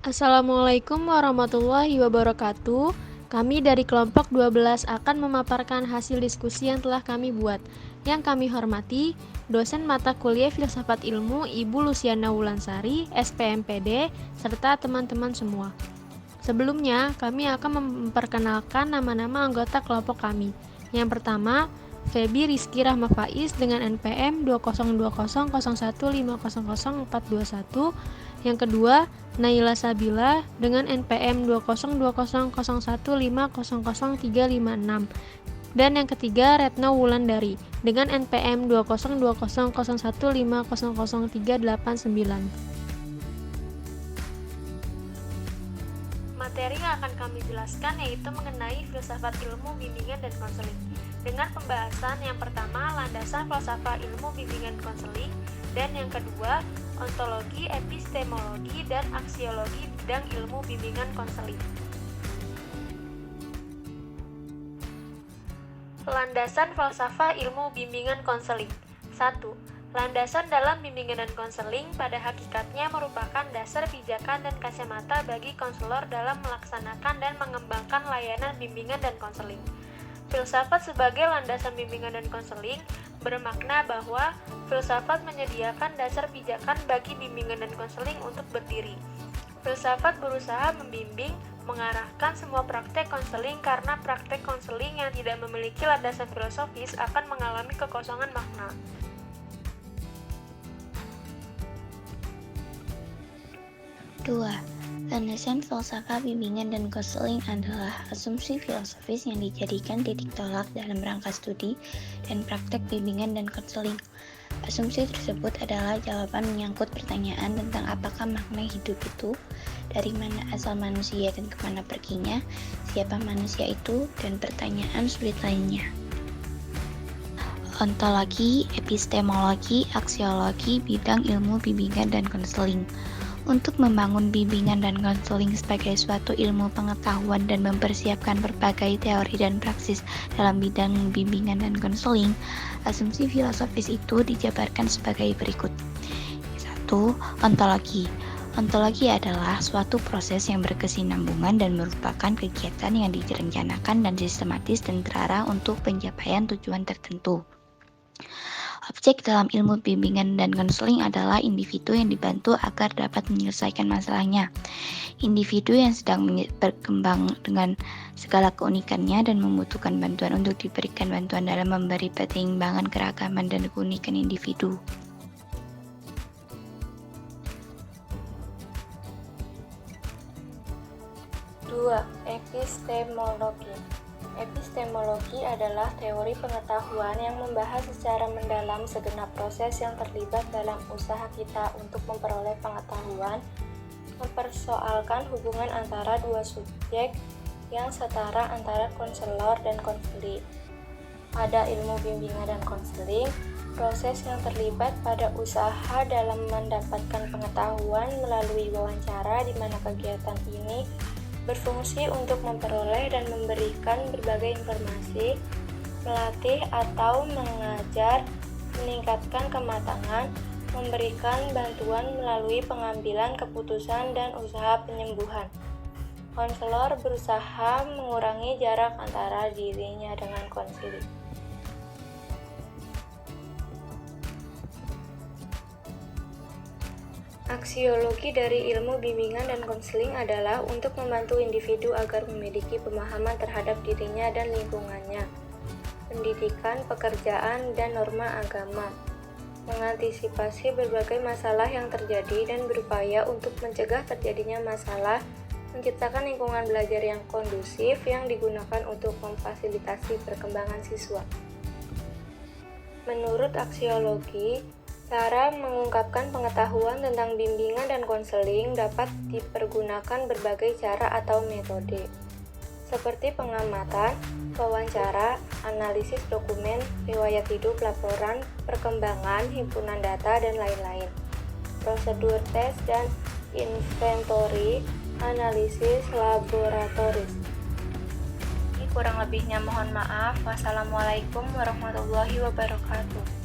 Assalamualaikum warahmatullahi wabarakatuh. Kami dari kelompok 12 akan memaparkan hasil diskusi yang telah kami buat. Yang kami hormati, dosen mata kuliah Filsafat Ilmu Ibu Luciana Wulansari, SPMPD, serta teman-teman semua. Sebelumnya, kami akan memperkenalkan nama-nama anggota kelompok kami. Yang pertama, Febi Rizky Rahma Faiz dengan NPM 202001500421. Yang kedua, Naila Sabila dengan NPM 202001500356. Dan yang ketiga, Retno Wulandari dengan NPM 202001500389. Materi yang akan kami jelaskan yaitu mengenai filsafat ilmu, bimbingan, dan konseling. Dengan pembahasan yang pertama, landasan falsafah ilmu, bimbingan, konseling, dan yang kedua, ontologi, epistemologi, dan aksiologi bidang ilmu, bimbingan, konseling. Landasan falsafah ilmu, bimbingan, konseling. 1. Landasan dalam bimbingan dan konseling pada hakikatnya merupakan dasar pijakan dan kacamata bagi konselor dalam melaksanakan dan mengembangkan layanan bimbingan dan konseling. Filsafat sebagai landasan bimbingan dan konseling bermakna bahwa filsafat menyediakan dasar pijakan bagi bimbingan dan konseling untuk berdiri. Filsafat berusaha membimbing, mengarahkan semua praktek konseling karena praktek konseling yang tidak memiliki landasan filosofis akan mengalami kekosongan makna. 2. Landasan falsafah bimbingan dan konseling adalah asumsi filosofis yang dijadikan titik tolak dalam rangka studi dan praktek bimbingan dan konseling. Asumsi tersebut adalah jawaban menyangkut pertanyaan tentang apakah makna hidup itu, dari mana asal manusia dan kemana perginya, siapa manusia itu, dan pertanyaan sulit lainnya. Ontologi, epistemologi, aksiologi, bidang ilmu, bimbingan, dan konseling. Untuk membangun bimbingan dan konseling sebagai suatu ilmu pengetahuan dan mempersiapkan berbagai teori dan praksis dalam bidang bimbingan dan konseling, asumsi filosofis itu dijabarkan sebagai berikut. 1. Ontologi. Ontologi adalah suatu proses yang berkesinambungan dan merupakan kegiatan yang direncanakan dan sistematis dan terarah untuk pencapaian tujuan tertentu. Objek dalam ilmu bimbingan dan konseling adalah individu yang dibantu agar dapat menyelesaikan masalahnya. Individu yang sedang berkembang dengan segala keunikannya dan membutuhkan bantuan untuk diberikan bantuan dalam memberi pertimbangan keragaman dan keunikan individu. Dua, epistemologi. Epistemologi adalah teori pengetahuan yang membahas secara mendalam segenap proses yang terlibat dalam usaha kita untuk memperoleh pengetahuan, mempersoalkan hubungan antara dua subjek yang setara antara konselor dan konseling. Pada ilmu bimbingan dan konseling, proses yang terlibat pada usaha dalam mendapatkan pengetahuan melalui wawancara, di mana kegiatan ini berfungsi untuk memperoleh dan memberikan berbagai informasi, melatih atau mengajar, meningkatkan kematangan, memberikan bantuan melalui pengambilan keputusan dan usaha penyembuhan. Konselor berusaha mengurangi jarak antara dirinya dengan konseling. Aksiologi dari ilmu bimbingan dan konseling adalah untuk membantu individu agar memiliki pemahaman terhadap dirinya dan lingkungannya, pendidikan, pekerjaan, dan norma agama, mengantisipasi berbagai masalah yang terjadi dan berupaya untuk mencegah terjadinya masalah, menciptakan lingkungan belajar yang kondusif yang digunakan untuk memfasilitasi perkembangan siswa. Menurut aksiologi, cara mengungkapkan pengetahuan tentang bimbingan dan konseling dapat dipergunakan berbagai cara atau metode, seperti pengamatan, wawancara, analisis dokumen, riwayat hidup, laporan, perkembangan, himpunan data, dan lain-lain. Prosedur tes dan inventory, analisis laboratoris. Kurang lebihnya mohon maaf. Wassalamualaikum warahmatullahi wabarakatuh.